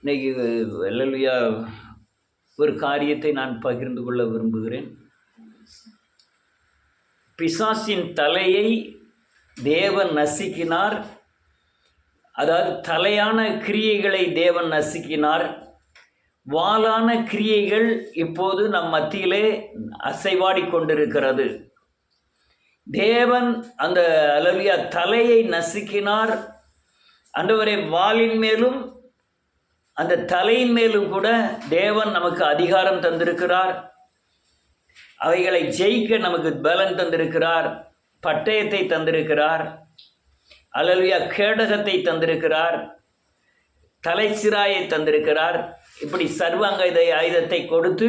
இன்னைக்கு அல்லேலூயா ஒரு காரியத்தை நான் பகிர்ந்து கொள்ள விரும்புகிறேன். பிசாசின் தலையை தேவன் நசுக்கினார். அதாவது தலையான கிரியைகளை தேவன் நசுக்கினார். வாளான கிரியைகள் இப்போது நம் மத்தியிலே அசைவாடி கொண்டிருக்கிறது. தேவன் அந்த அல்லேலூயா தலையை நசுக்கினார். ஆண்டவரே, வாளின் மேலும் அந்த தலையின் மேலும் கூட தேவன் நமக்கு அதிகாரம் தந்திருக்கிறார். அவைகளை ஜெயிக்க நமக்கு பலன் தந்திருக்கிறார். பட்டயத்தை தந்திருக்கிறார். அல்லேலூயா, கேடகத்தை தந்திருக்கிறார். தலைச்சிராயை தந்திருக்கிறார். இப்படி சர்வாங்க ஆயுதத்தை கொடுத்து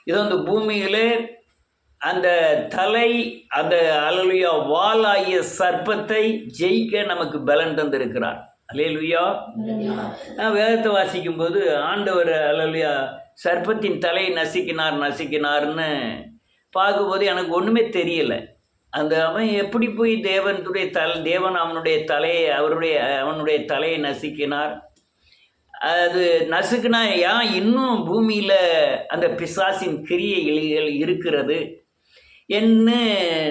இது வந்து பூமியிலே அந்த தலை அந்த அல்லேலூயா வாளாகிய சர்ப்பத்தை ஜெயிக்க நமக்கு பலன் தந்திருக்கிறார். அல்லேலூயா. நான் வேதத்தை வாசிக்கும் போது ஆண்டவர் அல்லேலூயா சர்ப்பத்தின் தலையை நசுக்கினார்னு பார்க்கும்போது எனக்கு ஒன்றுமே தெரியலை. அந்த அவன் எப்படி போய் தேவன் அவனுடைய தலையை நசுக்கினார். அது நசுக்குனா ஏன் இன்னும் பூமியில் அந்த பிசாசின் கிரியைகள் இருக்கிறது என்று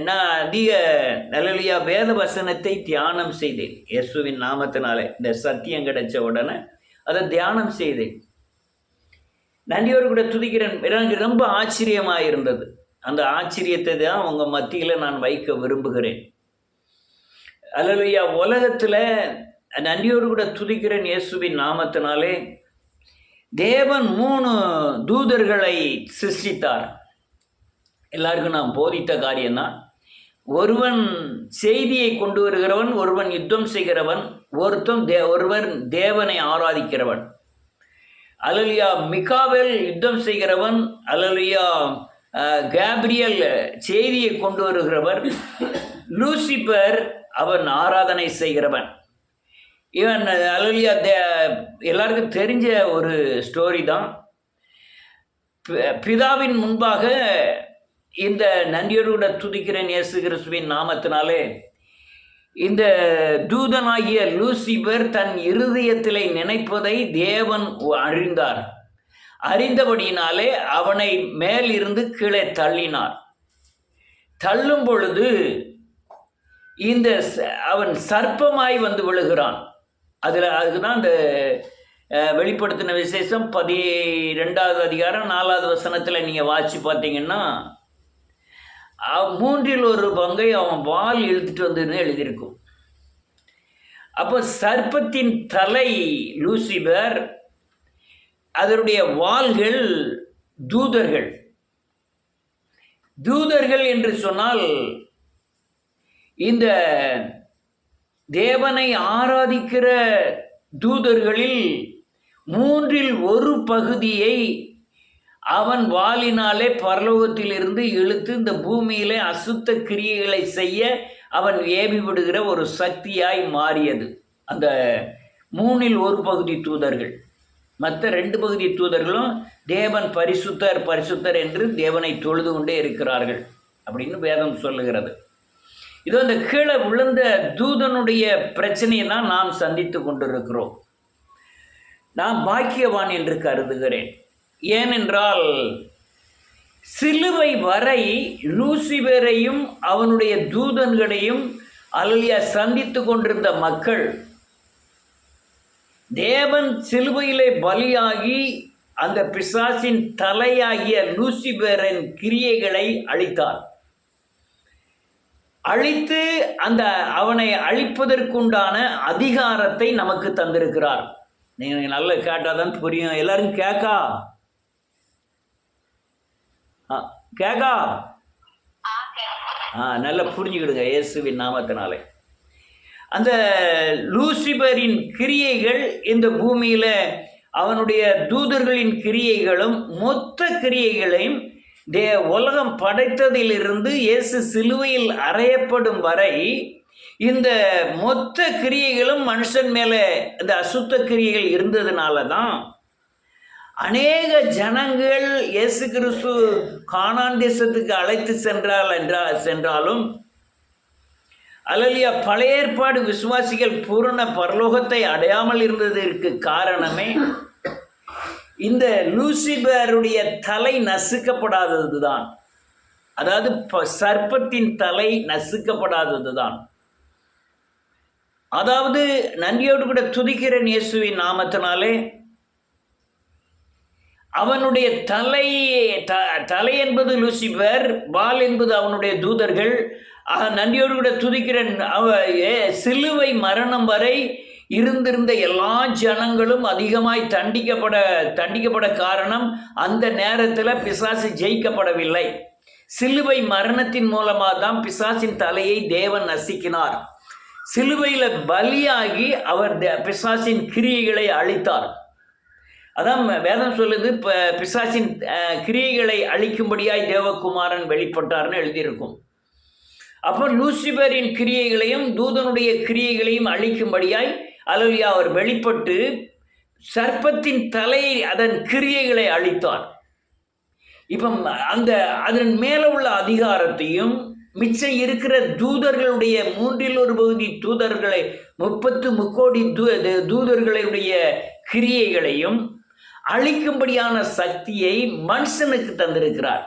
நான் அதிக அல்லேலூயா வேத வசனத்தை தியானம் செய்தேன். இயேசுவின் நாமத்தினாலே இந்த சத்தியம் கிடைச்ச உடனே அதை தியானம் செய்தேன். நன்றியோடு கூட துதிக்கிறேன். எனக்கு ரொம்ப ஆச்சரியமாக இருந்தது. அந்த ஆச்சரியத்தை தான் உங்கள் மத்தியில் நான் வைக்க விரும்புகிறேன். அல்லேலூயா, உலகத்தில் நன்றியோடு கூட துதிக்கிறேன் இயேசுவின் நாமத்தினாலே. தேவன் 3 தூதர்களை சிருஷ்டித்தார். எல்லாருக்கும் நான் போதித்த காரியம்தான். ஒருவன் செய்தியை கொண்டு வருகிறவன், ஒருவன் யுத்தம் செய்கிறவன், ஒருவர் தேவனை ஆராதிக்கிறவன். அல்லேலூயா, மிகாவேல் யுத்தம் செய்கிறவன். அல்லேலூயா, கேப்ரியல் செய்தியை கொண்டு வருகிறவர். லூசிபர் அவன் ஆராதனை செய்கிறவன். இவன் அல்லேலூயா எல்லாருக்கும் தெரிஞ்ச ஒரு ஸ்டோரி தான். பிதாவின் முன்பாக இந்த நன்றியோடு துதிக்கிறேன் இயேசு கிறிஸ்துவின் நாமத்தினாலே இந்த தூதனாகிய லூசிபர் தன் இருதயத்திலே நினைப்பதை தேவன் அறிந்தார். அறிந்தபடியினாலே அவனை மேலிருந்து கீழே தள்ளினார். தள்ளும் பொழுது அவன் சர்ப்பமாய் வந்து விழுகிறான். அதுதான் இந்த வெளிப்படுத்தின விசேஷம் 12வது அதிகாரம் 4வது வசனத்தில் நீங்கள் வாசி பார்த்தீங்கன்னா 1/3 அவன் வால் இழுத்துட்டு வந்துன்னு எழுதியிருக்கும். அப்போ சர்ப்பத்தின் தலை லூசிபர், அதனுடைய வாள்கள் தூதர்கள். தூதர்கள் என்று சொன்னால் இந்த தேவனை ஆராதிக்கிற தூதர்களில் 1/3 பகுதியை அவன் வாளினாலே பரலோகத்திலிருந்து இழுத்து இந்த பூமியிலே அசுத்த கிரியைகளை செய்ய அவன் ஏவி விடுகிற ஒரு சக்தியாய் மாறியது அந்த 1/3 பகுதி தூதர்கள். மற்ற 2 பகுதி தூதர்களும் தேவன் பரிசுத்தர் பரிசுத்தர் என்று தேவனை தொழுது கொண்டே இருக்கிறார்கள் அப்படின்னு வேதம் சொல்லுகிறது. இது அந்த கீழே விழுந்த தூதனுடைய பிரச்சனையை தான் நாம் சந்தித்து கொண்டிருக்கிறோம். நான் பாக்கியவான் என்று கருதுகிறேன். ஏனென்றால் சிலுவை வரை லூசிபரையும் அவனுடைய தூதன்களையும் அல்லேலூயா சந்தித்து கொண்டிருந்த மக்கள் தேவன் சிலுவையிலே பலியாகி அந்த பிசாசின் தலையாகிய லூசிபரின் கிரியைகளை அழித்தார். அழித்து அவனை அழிப்பதற்குண்டான அதிகாரத்தை நமக்கு தந்திருக்கிறார். நீங்கள் நல்லா கேட்டாதான் புரியும். எல்லாரும் கேக்கா நல்லா புரிஞ்சுக்கிடுங்க இயேசுவின் நாமத்தினாலே. அந்த லூசிபரின் கிரியைகள் இந்த பூமியில் அவனுடைய தூதர்களின் கிரியைகளும் மொத்த கிரியைகளையும் உலகம் படைத்ததிலிருந்து இயேசு சிலுவையில் அறையப்படும் வரை இந்த மொத்த கிரியைகளும் மனுஷன் மேலே இந்த அசுத்த கிரியைகள் இருந்ததுனால தான் அநேக ஜனங்கள் இயேசு கிறிஸ்து கானான் தேசத்துக்கு அழைத்து சென்றாலும் அல்லேலூயா. பழைய ஏற்பாடு விசுவாசிகள் பூரண பரலோகத்தை அடையாமல் இருந்ததற்கு காரணமே இந்த லூசிபருடைய தலை நசுக்கப்படாதது தான். அதாவது சர்ப்பத்தின் தலை நசுக்கப்படாதது தான். அதாவது நன்றியோடு கூட துதிக்கிற இயேசுவின் நாமத்தினாலே அவனுடைய தலை என்பது லூசிபர், வால் என்பது அவனுடைய தூதர்கள். நன்றியோடு கூட துதிக்கிற சிலுவை மரணம் வரை இருந்திருந்த எல்லா ஜனங்களும் அதிகமாய் தண்டிக்கப்பட காரணம் அந்த நேரத்தில் பிசாசு ஜெயிக்கப்படவில்லை. சிலுவை மரணத்தின் மூலமாக தான் பிசாசின் தலையை தேவன் நசுக்கினார். சிலுவையில் பலியாகி அவர் பிசாசின் கிரியைகளை அழித்தார். அதான் வேதம் சொல்லுது, பிசாசின் கிரியைகளை அழிக்கும்படியாய் தேவகுமாரன் வெளிப்பட்டார்னு எழுதியிருக்கும். அப்போ லூசிபரின் கிரியைகளையும் தூதனுடைய கிரியைகளையும் அழிக்கும்படியாய் அல்லேலூயா அவர் வெளிப்பட்டு சர்ப்பத்தின் தலையை அதன் கிரியைகளை அழித்தார். இப்போ அதன் மேலே உள்ள அதிகாரத்தையும் மிச்சம் இருக்கிற தூதர்களுடைய 1/3 தூதர்களை 30 கோடி தூதர்களுடைய கிரியைகளையும் அழிக்கும்படியான சக்தியை மனுஷனுக்கு தந்திருக்கிறார்.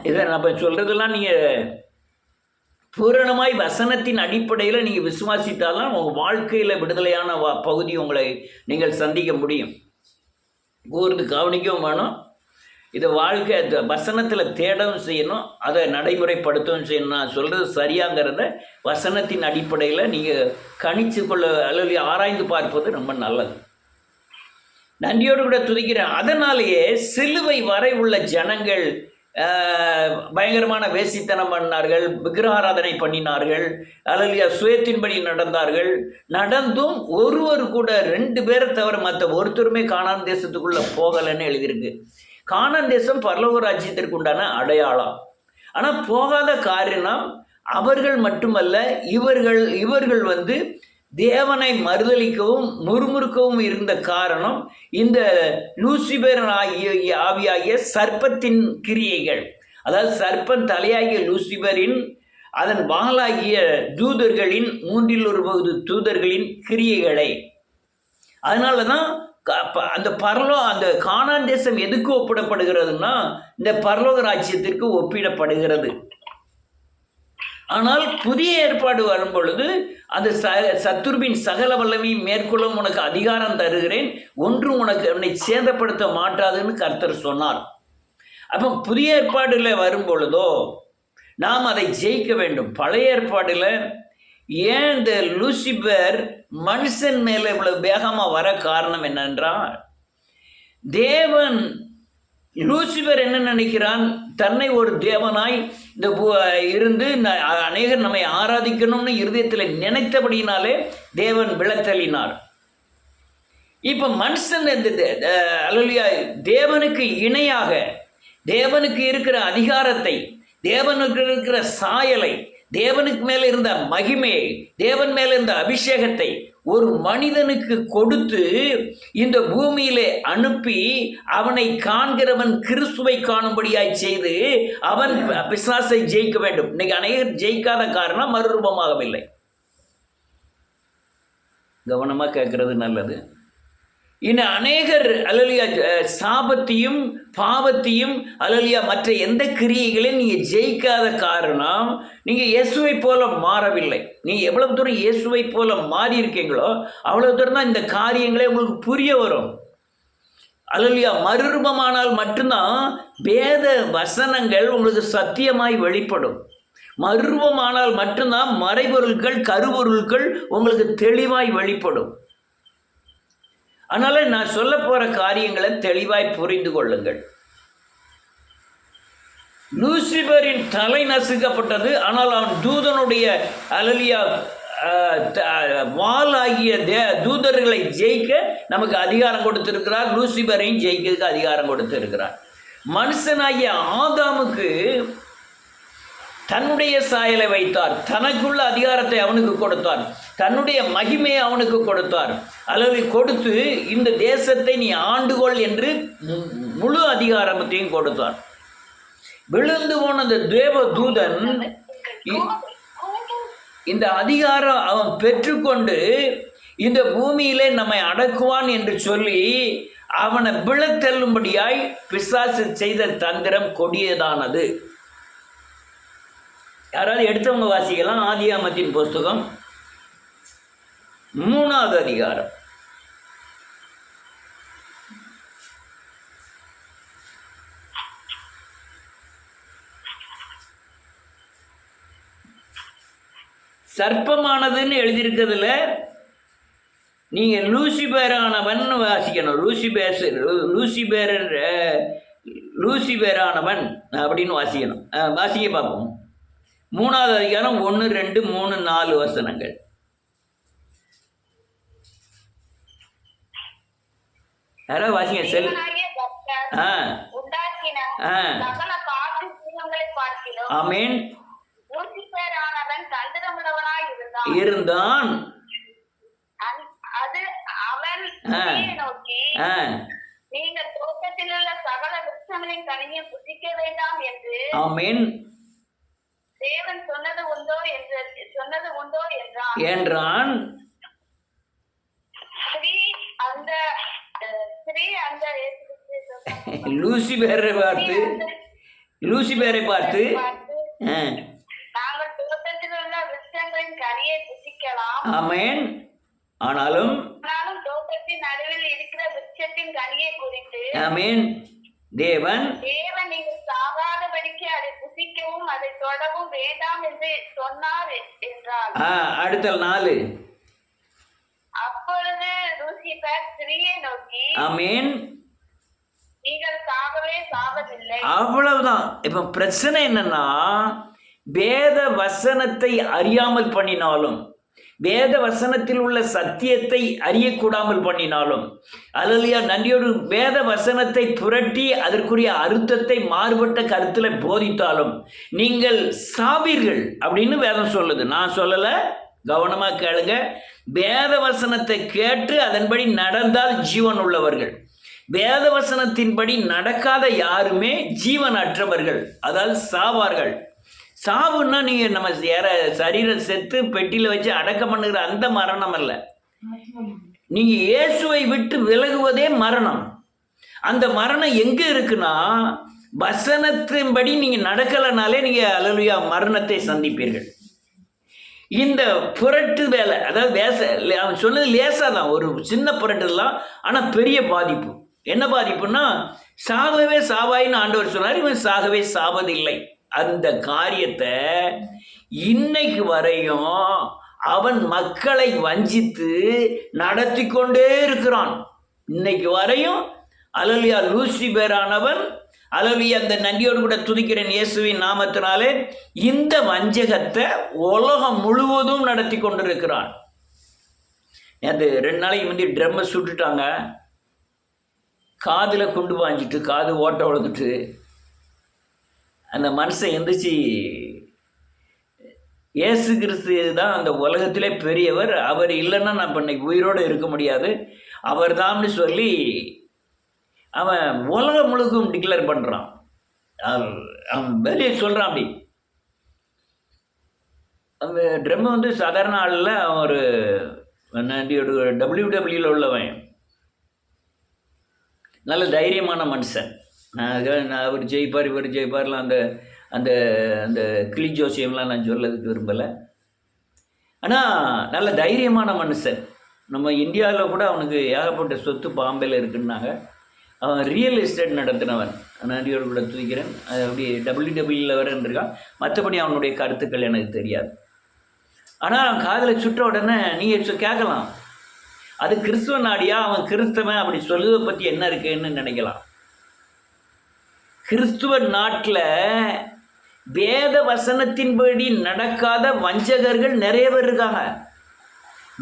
இதை நம்ம சொல்றதெல்லாம் நீங்கள் பூரணமாய் வசனத்தின் அடிப்படையில் நீங்கள் விசுவாசித்தால்தான் உங்கள் வாழ்க்கையில் விடுதலையான பகுதி உங்களை நீங்கள் சந்திக்க முடியும். கூர்ந்து கவனிக்கவும் வேணும். இதை வாழ்க்கை வசனத்தில் தேடவும் செய்யணும், அதை நடைமுறைப்படுத்தவும் செய்யணும். நான் சொல்கிறது சரியாங்கிறத வசனத்தின் அடிப்படையில் நீங்கள் கணிச்சு கொள்ள அல்லது ஆராய்ந்து பார்ப்பது ரொம்ப நல்லது. நன்றியோடு கூட துதிக்கிறேன். அதனாலேயே சிலுவை வரை உள்ள ஜனங்கள் பயங்கரமான வேசித்தனம் பண்ணார்கள், விக்கிரகாராதனை பண்ணினார்கள், அல்லது சுயத்தின்படி நடந்தார்கள். நடந்தும் ஒருவர் கூட 2 பேரை தவிர மற்ற ஒருத்தருமே கானான் தேசத்துக்குள்ளே போகலைன்னு எழுதியிருக்கு. கானான் தேசம் பரலோக ராஜ்யத்திற்கு உண்டான அடையாளம். ஆனால் போகாத காரணம் அவர்கள் மட்டுமல்ல, இவர்கள் தேவனை மறுதலிக்கவும் முறுமுறுக்கவும் இருந்த காரணம் இந்த லூசிபர் ஆவியாகிய சர்ப்பத்தின் கிரியைகள். அதாவது சர்ப்பன் தலையாகிய லூசிபரின் அதன் வாளாகிய தூதர்களின் 1/3 தூதர்களின் கிரியைகளை. அதனால தான் அந்த கானான் தேசம் எதுக்கு ஒப்பிடப்படுகிறதுனா இந்த பரலோக ராஜ்யத்திற்கு ஒப்பிடப்படுகிறது. ஆனால் புதிய ஏற்பாடு வரும் பொழுது அந்த சத்துருவின் சகல வல்லமையும் மேற்கொள்ளும் உனக்கு அதிகாரம் தருகிறேன், ஒன்றும் உன்னை சேதப்படுத்த மாட்டாதுன்னு கர்த்தர் சொன்னார். அப்போ புதிய ஏற்பாடில் வரும் பொழுதோ நாம் அதை ஜெயிக்க வேண்டும். பழைய ஏற்பாடில் ஏன் இந்த லூசிபர் மனுஷன் மேலே இவ்வளவு வேகமாக வர காரணம் என்னென்றால், தேவன் லூசிபர் என்ன நினைக்கிறான், தன்னை ஒரு தேவனாய் இந்த இருந்து அநேகர் நம்மை ஆராதிக்கணும்னு இருதயத்தில் நினைத்தபடினாலே தேவன் விளத்தளினார். இப்போ மனுஷன் அல்லேலூயா தேவனுக்கு இணையாக தேவனுக்கு இருக்கிற அதிகாரத்தை, தேவனுக்கு இருக்கிற சாயலை, தேவனுக்கு மேலே இருந்த மகிமையை, தேவன் மேலே இருந்த அபிஷேகத்தை ஒரு மனிதனுக்கு கொடுத்து இந்த பூமியிலே அனுப்பி அவனை காண்கிறவன் கிறிஸ்துவை காணும்படியாய் செய்து அவன் பிசாசை ஜெயிக்க வேண்டும். இன்னைக்கு அநேகர் ஜெயிக்காத காரணம் மறுரூபமாகவில்லை. கவனமாக கேட்கறது நல்லது. இன்னும் அநேகர் அல்லேலூயா சாபத்தையும் பாவத்தையும் அல்லேலூயா மற்ற எந்த கிரியைகளையும் நீங்கள் ஜெயிக்காத காரணம் நீங்கள் இயேசுவை போல மாறவில்லை. நீங்கள் எவ்வளவு தூரம் இயேசுவை போல மாறி இருக்கீங்களோ அவ்வளோ தூரம் தான் இந்த காரியங்களே உங்களுக்கு புரிய வரும். அல்லேலூயா மறுரூபமானால் மட்டும்தான் வேத வசனங்கள் உங்களுக்கு சத்தியமாய் வெளிப்படும். மறுரூபமானால் மட்டும்தான் மறைபொருட்கள் கருபொருட்கள் உங்களுக்கு தெளிவாய் வெளிப்படும். அதனால் நான் சொல்ல போகிற காரியங்களை தெளிவாய் புரிந்து கொள்ளுங்கள். லூசிபரின் தலை நசுக்கப்பட்டது. ஆனால் அவன் தூதனுடைய அல்லேலூயா வால் ஆகிய தூதர்களை ஜெயிக்க நமக்கு அதிகாரம் கொடுத்திருக்கிறார். லூசிபரையும் ஜெயிக்கிறதுக்கு அதிகாரம் கொடுத்திருக்கிறார். மனுஷனாகிய ஆதாமுக்கு தன்னுடைய சாயலை வைத்தார், தனக்குள்ள அதிகாரத்தை அவனுக்கு கொடுத்தார், தன்னுடைய மகிமையை அவனுக்கு கொடுத்தார். அல்லது கொடுத்து இந்த தேசத்தை நீ ஆண்டுகொள் என்று முழு அதிகாரத்தையும் கொடுத்தார். விழுந்து போன அந்த தேவ தூதன் இந்த அதிகாரம் அவன் பெற்றுக்கொண்டு இந்த பூமியிலே நம்மை அடக்குவான் என்று சொல்லி அவனை விழத்தள்ளும்படியாய் பிசாசு செய்த தந்திரம் கொடியதானது. யாராவது எடுத்தவங்க வாசிக்கலாம். ஆதியாகமத்தின் புஸ்தகம் 3வது அதிகாரம். சர்ப்பமானதுன்னு எழுதியிருக்கிறதுல நீங்கள் லூசிபேரானவன் வாசிக்கணும். லூசிபேரானவன் அப்படின்னு வாசிக்கணும். வாசிக்க பார்ப்போம். 3வது அதிகாரம் 1, 2, 3, 4 வசனங்கள். யாராவது வாசிங்க. செல் ஆமேன். இருந்தான். நீங்கள் தோட்டத்தில் உள்ள சகல விருட்சங்களின் கனியை புசிக்க வேண்டாம் என்று ஆமென் தேவன் சொன்னது உண்டோ என்றான். லூசிபேரை பார்த்து நாங்கள் தோட்டத்தில் உள்ள விருட்சங்களின் கனியை புசிக்கலாம். ஆமென். ஆனாலும் தோட்டத்தின் நடுவில் இருக்கிற விருட்சத்தின் கனியை குறித்து ஆமென் தேவன் நீங்கள் சாகாதபடிக்கு அதை புசிக்கவும் அதை தொடவும் வேண்டாம் என்று சொன்னார் என்றார். அடுத்த 4. அப்பொழுது லூசிபர் ஸ்திரீயை நோக்கி ஆமென் நீங்கள் சாகவே சாவதில்லை. அவ்வளவுதான். இப்ப பிரச்சனை என்னன்னா, வேத வசனத்தை அறியாமல் பண்ணினாலும், வேத வசனத்தில் உள்ள சத்தியத்தை அறியக்கூடாமல் பண்ணினாலும், அல்லையா நன்றியோடு வேத வசனத்தை புரட்டி அதற்குரிய அர்த்தத்தை மாறுபட்ட கருத்தில் போதித்தாலும் நீங்கள் சாவீர்கள் அப்படின்னு வேதம் சொல்லுது. நான் சொல்லலை, கவனமாக கேளுங்க. வேத வசனத்தை கேட்டு அதன்படி நடந்தால் ஜீவன் உள்ளவர்கள். வேத வசனத்தின்படி நடக்காத யாருமே ஜீவன் அற்றவர்கள், அதாவது சாவார்கள். சாவுன்னா நீங்கள் நம்ம சரீரம் செத்து பெட்டியில் வச்சு அடக்கம் பண்ணுகிற அந்த மரணம் அல்ல. நீங்கள் இயேசுவை விட்டு விலகுவதே மரணம். அந்த மரணம் எங்கே இருக்குன்னா, வசனத்தின்படி நீங்கள் நடக்கலைனாலே நீங்கள் அல்லேலூயா மரணத்தை சந்திப்பீர்கள். இந்த புரட்டு வேலை, அதாவது அவன் சொன்னது லேசாக தான், ஒரு சின்ன புரட்டு தான், ஆனால் பெரிய பாதிப்பு. என்ன பாதிப்புன்னா, சாகவே சாவாயின்னு ஆண்டவர் சொன்னார், இவன் சாகவே சாவதில்லை. அந்த காரியத்தை இன்னைக்கு வரையும் அவன் மக்களை வஞ்சித்து நடத்தி கொண்டே இருக்கிறான். இன்னைக்கு வரையும் அல்லேலூயா லூசிபேரானவன், அல்லேலூயா அந்த நன்றியோடு கூட துதிக்கிறேன் இயேசுவின் நாமத்தினாலே, இந்த வஞ்சகத்தை உலகம் முழுவதும் நடத்தி கொண்டிருக்கிறான். அது 2 நாளைக்கு முந்தைய ட்ரம்மை சுட்டுட்டாங்க, காதில் கொண்டு வாங்கிட்டு காது ஓட்ட உழுதுட்டு அந்த மனுஷன் எந்திரிச்சு இயேசு கிறிஸ்து தான் அந்த உலகத்திலே பெரியவர், அவர் இல்லைன்னா நான் இப்போ இன்னைக்கு உயிரோடு இருக்க முடியாது, அவர் தான்னு சொல்லி அவன் உலகம் முழுக்கும் டிக்ளேர் பண்ணுறான். அவன் வெளியே சொல்கிறான். அப்படி அந்த ட்ரம்மு வந்து சாதாரண ஆளில் அவன் ஒரு WWEல உள்ளவன், நல்ல தைரியமான மனுஷன். அவர் ஜெயிப்பார் இவர் ஜெயிப்பார்லாம் அந்த அந்த அந்த கிளி ஜோசியம்லாம் நான் சொல்லதுக்கு விரும்பலை. ஆனால் நல்ல தைரியமான மனுஷன். நம்ம இந்தியாவில் கூட அவனுக்கு ஏகப்பட்ட சொத்து பாம்பேல இருக்குன்னாங்க. அவன் ரியல் எஸ்டேட் நடத்தினவன். நன்றியோடு கூட துதிக்கிறேன். அது அப்படி WWEல வர இருந்திருக்கான். மற்றபடி அவனுடைய கருத்துக்கள் எனக்கு தெரியாது. ஆனால் அவன் காதில் சுட்ட உடனே நீங்கள் கேட்கலாம், அது கிறிஸ்துவ நாடியா, அவன் கிறிஸ்தவன் அப்படி சொல்லுவதை பற்றி என்ன இருக்குன்னு நினைக்கலாம். கிறிஸ்துவ நாட்டில் வேத வசனத்தின்படி நடக்காத வஞ்சகர்கள் நிறைய பேர் இருக்காங்க.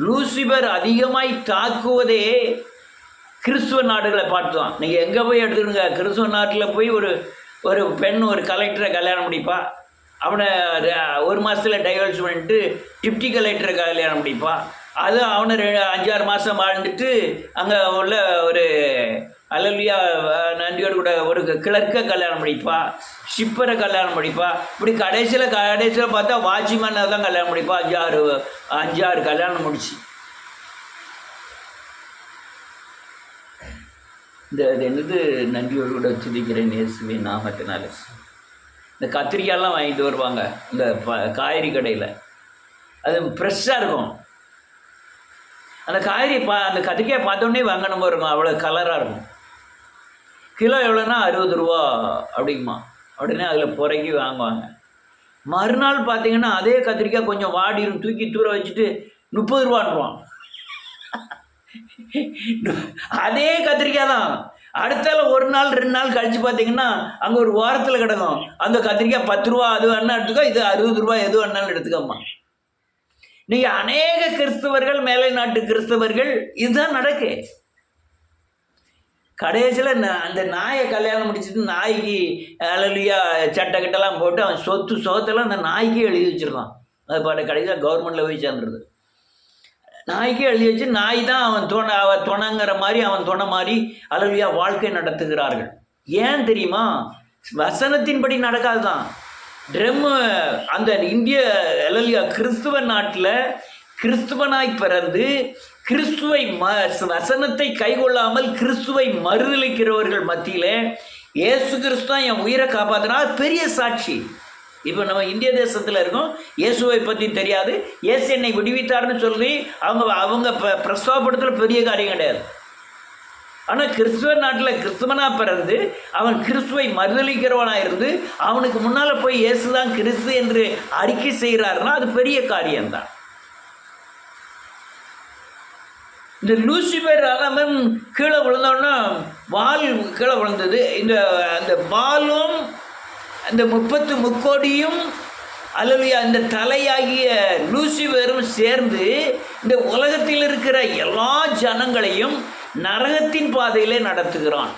லூசிபர் அதிகமாய் தாக்குவதே கிறிஸ்துவ நாடுகளை பார்த்து தான். நீங்கள் எங்கே போய் எடுத்துடுங்க, கிறிஸ்துவ நாட்டில் போய் ஒரு பெண் ஒரு கலெக்டரை கல்யாணம் முடிப்பா, அவனை 1 மாதத்தில் டைவர்ஸ் பண்ணிட்டு டிப்டி கலெக்டரை கல்யாணம் முடிப்பா. அது அவனை 5-6 மாதம் வாழ்ந்துட்டு அங்கே உள்ள ஒரு அல்லலியா நன்றியோடு கூட ஒரு கிளர்க்கை கல்யாணம் முடிப்பா, ஷிப்பரை கல்யாணம் முடிப்பா. இப்படி கடைசியில் பார்த்தா வாட்ச்மேனை தான் கல்யாணம் முடிப்பா. 5-6 கல்யாணம் முடிச்சு. இந்த என்னது நன்றியோடு கூட துதிக்கிறேன் இயேசுவின் நாமத்தினால. இந்த கத்திரிக்காயெல்லாம் வாங்கிட்டு வருவாங்க இந்த காய்கறி கடையில். அது ஃப்ரெஷ்ஷாக இருக்கும். அந்த காய்கறி அந்த கத்திரிக்காய் பார்த்தோன்னே வாங்கணும் இருக்கும், அவ்வளோ கலராக இருக்கும். கிலோ எவ்வளோன்னா 60 ரூபா அப்படிங்குமா. உடனே அதில் புறக்கி வாங்குவாங்க. மறுநாள் பார்த்தீங்கன்னா அதே கத்திரிக்காய் கொஞ்சம் வாடிடும், தூக்கி தூர வச்சுட்டு 30 ரூபான்றான். அதே கத்திரிக்காய் தான். அடுத்தால 1 நாள் 2 நாள் கழித்து பார்த்தீங்கன்னா அங்கே ஒரு வாரத்தில் கிடக்கும். அந்த கத்திரிக்காய் 10 ரூபா, அது வேணா எடுத்துக்கோ, இது 60 ரூபா, எது வேணாலும் எடுத்துக்கம்மா. நீங்க அநேக கிறிஸ்தவர்கள், மேலை நாட்டு கிறிஸ்தவர்கள் இதுதான் நடக்கு. கடைசியில் அந்த நாயை கல்யாணம் முடிச்சுட்டு நாய்க்கு அலலியா சட்டை கிட்டலாம் போட்டு அவன் சொத்தெல்லாம் அந்த நாய்க்கே எழுதி வச்சிருக்கான். அது பாட்டு கடைசியில் கவர்மெண்ட்டில் போய் சேர்ந்துருது. நாய்க்கே எழுதி வச்சு நாய் தான் அவன் துணைங்கிற மாதிரி, அவன் துணை மாதிரி அலலியா வாழ்க்கை நடத்துகிறார்கள். ஏன் தெரியுமா? வசனத்தின்படி நடக்காது தான். அந்த இந்திய அலலியா கிறிஸ்துவ நாட்டில் கிறிஸ்துவனாய் பிறந்து கிறிஸ்துவை வசனத்தை கைகொள்ளாமல் கிறிஸ்துவை மறுதலிக்கிறவர்கள் மத்தியில் இயேசு கிறிஸ்து தான் என் உயிரை காப்பாற்றினா பெரிய சாட்சி. இப்போ நம்ம இந்திய தேசத்தில் இருக்கோம், இயேசுவை பற்றி தெரியாது, இயேசு என்னை விடுவித்தார்னு சொல்லி அவங்க பிரஸ்தாபப்படுத்துகிற பெரிய காரியம் கிடையாது. ஆனால் கிறிஸ்துவ நாட்டில் கிறிஸ்துவனாக பிறந்து அவன் கிறிஸ்துவை மறுதலிக்கிறவனாக இருந்து அவனுக்கு முன்னால் போய் இயேசு தான் கிறிஸ்து என்று அறிக்கை செய்கிறாருன்னா அது பெரிய காரியம்தான். இந்த லூசிபர் அவன் கீழே விழுந்தோன்னா வால் கீழே விழுந்தது. அந்த வாலும் அந்த 30 முக்கோடியும் அல்லலியா இந்த தலையாகிய லூசிபரும் சேர்ந்து இந்த உலகத்தில் இருக்கிற எல்லா ஜனங்களையும் நரகத்தின் பாதையிலே நடத்துகிறான்.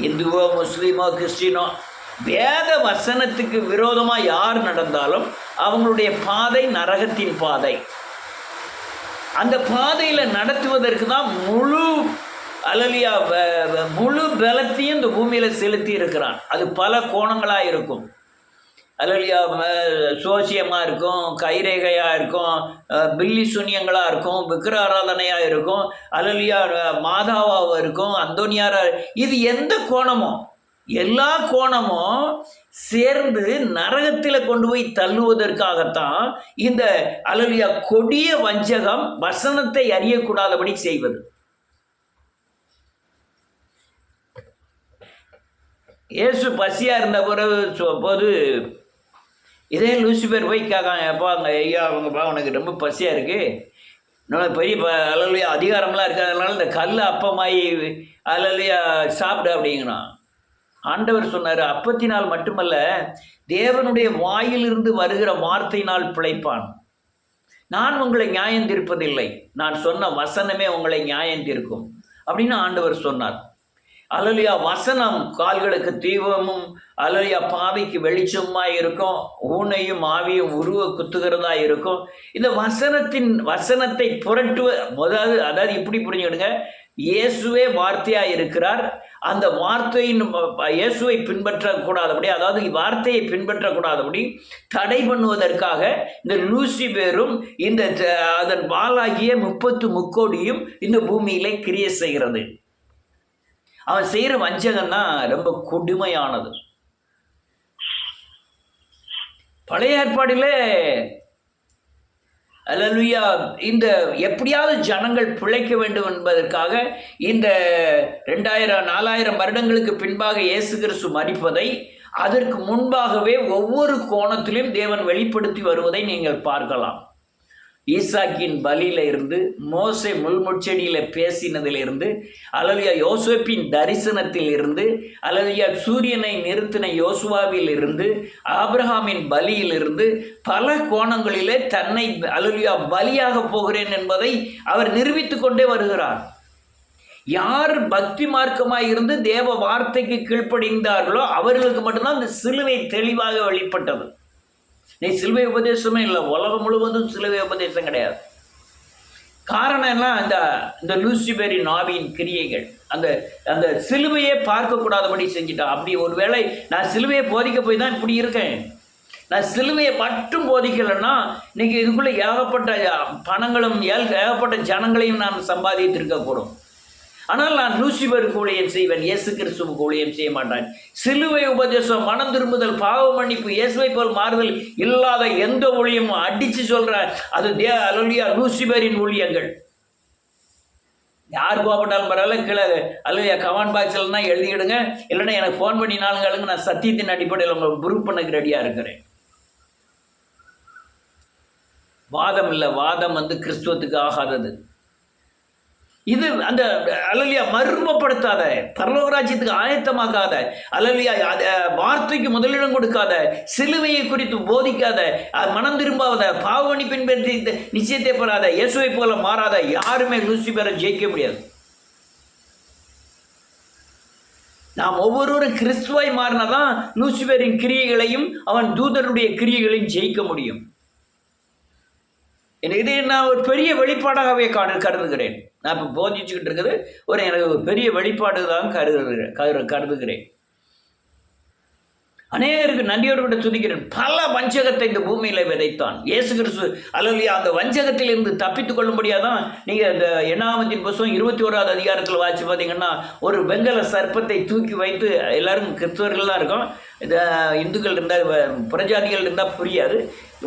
இந்துவோ முஸ்லீமோ கிறிஸ்டினோ வேத வசனத்துக்கு விரோதமாக யார் நடந்தாலும் அவங்களுடைய பாதை நரகத்தின் பாதை. அந்த பாதையில் நடத்துவதற்கு தான் முழு பலத்தையும் இந்த பூமியில் செலுத்தி இருக்கிறான். அது பல கோணங்களாக இருக்கும். அலலியா சோசியமாக இருக்கும், கைரேகையாக இருக்கும், பில்லி சூன்யங்களாக இருக்கும், விக்கிர ஆராதனையாக இருக்கும், அலலியா மாதாவாக இருக்கும், அந்தோனியாராக. இது எந்த கோணமோ எல்லா கோணமும் சேர்ந்து நரகத்தில் கொண்டு போய் தள்ளுவதற்காகத்தான் இந்த அலலியா கொடிய வஞ்சகம் வசனத்தை அறியக்கூடாதபடி செய்வது. இயேசு பசியாக இருந்த போது இதே லூசிபர் போய் கேட்காங்க, எப்பா அங்கே ஐயா அவங்கப்பா உனக்கு ரொம்ப பசியாக இருக்குது, நம்ம பெரிய அலலியா அதிகாரம்லாம் இருக்காதனால இந்த கல் அப்பமாயி அலலியா சாப்பிடு அப்படிங்கிறான். ஆண்டவர் சொன்னார், அப்பத்தினால் மட்டுமல்ல தேவனுடைய வாயிலிருந்து வருகிற வார்த்தையினால் பிழைப்பான். நான் உங்களை நியாயம் தீர்ப்பதில்லை, நான் சொன்ன வசனமே உங்களை நியாயம் தீர்க்கும் அப்படின்னு ஆண்டவர் சொன்னார். அலலியா வசனம் கால்களுக்கு தீபமும் அலலியா பாதைக்கு வெளிச்சமாக இருக்கும், ஊனையும் ஆவியும் உருவ குத்துகிறதா இருக்கும். இந்த வசனத்தை அதாவது இப்படி புரிஞ்சுக்கிடுங்க, இயேசுவே வார்த்தையாக இருக்கிறார். அந்த இயேசுவை பின்பற்றக்கூடாதபடி, அதாவது வார்த்தையை பின்பற்றக்கூடாதபடி தடை பண்ணுவதற்காக இந்த லூசிபேரும் அதன் வாளாகிய 30 முக்கோடியும் இந்த பூமியிலே கிரியை செய்கிறது. அவன் செய்கிற வஞ்சகம் தான் ரொம்ப கொடுமையானது. பழைய ஏற்பாடிலே அல்லேலூயா இந்த எப்படியாவது ஜனங்கள் பிழைக்க வேண்டும் என்பதற்காக இந்த 2000-4000 வருடங்களுக்கு பின்பாக இயேசு கிறிஸ்து மரிப்பதை அதற்கு முன்பாகவே ஒவ்வொரு கோணத்திலும் தேவன் வெளிப்படுத்தி வருவதை நீங்கள் பார்க்கலாம். ஈசாக்கின் பலியில இருந்து, மோசே முள்முட்செடியில் பேசினதிலிருந்து, அல்லேலூயா யோசேப்பின் தரிசனத்தில் இருந்து, அல்லேலூயா சூரியனை நிறுத்தின யோசுவாவில் இருந்து, ஆபிரகாமின் பலியிலிருந்து பல கோணங்களிலே தன்னை அல்லேலூயா பலியாக போகிறேன் என்பதை அவர் நிரூபித்து கொண்டே வருகிறார். யார் பக்தி மார்க்கமாக இருந்து தேவ வார்த்தைக்கு கீழ்ப்படிந்தார்களோ அவர்களுக்கு மட்டும்தான் இந்த சிலுவை தெளிவாக வெளிப்பட்டது. நீ சிலுவை உபதேசமே இல்லை, உலகம் முழுவதும் சிலுவை உபதேசம் கிடையாது. காரணம் என்ன? இந்த லூசிபரின் ஆவியின் கிரியைகள் அந்த அந்த சிலுவையே பார்க்கக்கூடாதபடி செஞ்சுட்டான். அப்படி ஒருவேளை நான் சிலுவையை போதிக்க போய் தான் இப்படி இருக்கேன், நான் சிலுவையை மட்டும் போதிக்கலைன்னா இன்னைக்கு இதுக்குள்ளே ஏகப்பட்ட பணங்களும் ஏகப்பட்ட ஜனங்களையும் நான் சம்பாதித்திருக்கக்கூடும். ஆனால் நான் லூசிபருக்கு ஊழியம் செய்வேன், இயேசு கிறிஸ்துவுக்கு ஊழியம் செய்ய மாட்டான். சிலுவை உபதேசம், மனம் திரும்புதல், பாவ மன்னிப்பு, இயேசுவை போல் மாறுதல் இல்லாத எந்த ஊழியமும் அடித்து சொல்கிறேன் அது அல்லேலூயா லூசிபரின் ஊழியங்கள். யார் கோபப்பட்டாலும் பரவாயில்ல, கீழே அல்லையா கமெண்ட் பாக்ஸ்லன்னா எழுதிக்கிடுங்க, இல்லைன்னா எனக்கு ஃபோன் பண்ணினாலுங்களுக்கு நான் சத்தியத்தின் அடிப்படையில் உங்களை ப்ரூவ் பண்ணக்கு ரெடியாக இருக்கிறேன். வாதம் இல்லை, வாதம் கிறிஸ்துவத்துக்கு ஆகாதது. இது அந்த அல்லலியா மர்மப்படுத்தாத, பரலோகராஜ்யத்துக்கு ஆயத்தமாக்காத, அல்லலியா வார்த்தைக்கு முதலிடம் கொடுக்காத, சிலுவையை குறித்து போதிக்காத, மனம் திரும்பாத, பாவமன்னிப்பின் நிச்சயத்தை பெறாத, இயேசுவை போல மாறாத யாருமே லூசிபரை ஜெயிக்க முடியாது. நாம் ஒவ்வொருவரும் கிறிஸ்துவாய் மாறினாதான் லூசிபரின் கிரியைகளையும் அவன் தூதருடைய கிரியைகளையும் ஜெயிக்க முடியும். இதை நான் ஒரு பெரிய வெளிப்பாடாகவே கருதுகிறேன். நான் இப்போ போதிச்சுக்கிட்டு இருக்குது எனக்கு ஒரு பெரிய வெளிப்பாடு தான் கருதுகிறேன். அநேகருக்கு நன்றியோடு கூட துதிக்கிறேன். பல வஞ்சகத்தை இந்த பூமியில விதைத்தான் இயேசு கிறிஸ்து. அல்லையா அந்த வஞ்சகத்தில் இருந்து தப்பித்துக் கொள்ளும்படியாக தான் நீங்கள் இந்த எண்ணாகமத்தின் புத்தகம் 21வது அதிகாரத்தில் வாசிச்சு பார்த்தீங்கன்னா ஒரு வெங்கல சர்ப்பத்தை தூக்கி வைத்து, எல்லாரும் கிறிஸ்தவர்கள் தான் இருக்கும், இந்த இந்துக்கள் இருந்தால் புறஜாதிகள் இருந்தால் புரியாது